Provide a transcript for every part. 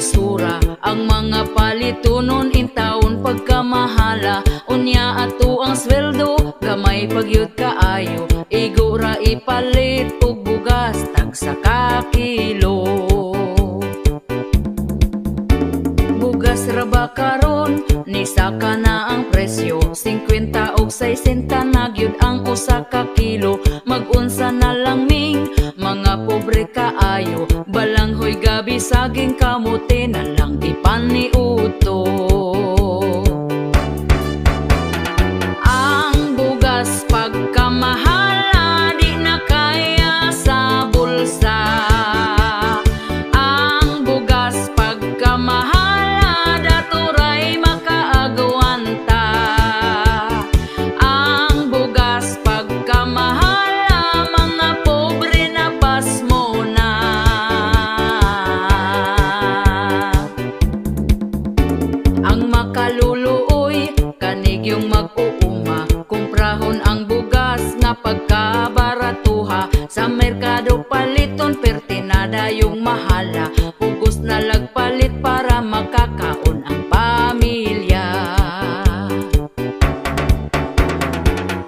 isura. Ang mga palitunon intawon pagkamahala. Unya ato ang sweldo gamay pagyud kaayo. Igura ipalit og bugas tagsa ka kilo. Bugas raba karon ni saka na ang presyo, 50 og 60 na gyud ang usa ka kilo. Mag-unsa na lang ming mga pobre kaayo, balanghoy gabi saging kamote na lang ipaniuto. Ang bugas pagkamahala di na kaya sa bulsa. Ang bugas pagkamahala daturay makaagwanta. Ang bugas pagkamahala mga pobre na pasmo na. Ang makaluluoy kanig yung mag-uuma, kumprahon ang bugas nga pagkabaratuha. Sa merkado paliton pertinada yung mahala, pugos na lagpalit para makakaon ang pamilya.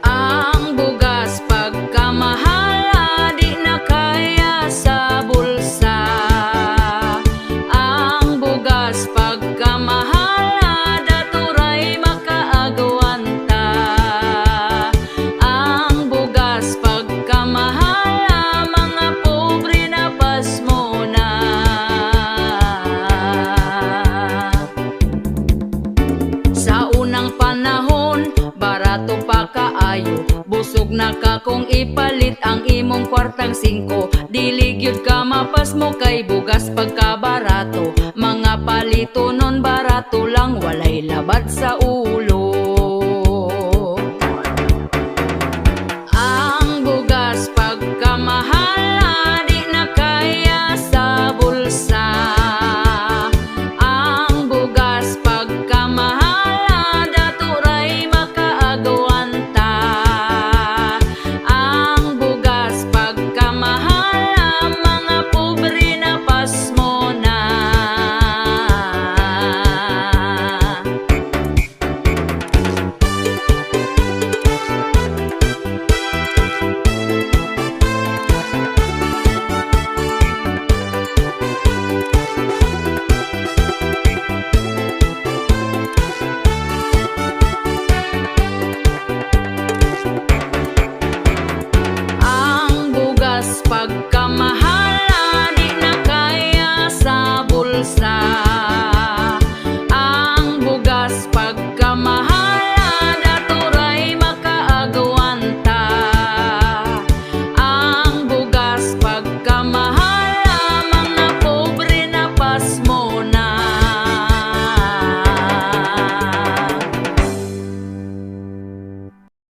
Ang bugas pagkamahala di na kaya sa bulsa. Ang bugas pagkamahala daturay makaagwanta. Ang bugas pagkamahala mga pobre na pasmo na. Sa unang panahon barato pa kaayo, busog na ka kung ipalit ang imong kwartang 5. Dili gyud ka mapasmo kay bugas pagkabarato. Mga palitonon barato lang walay labad sa ulo.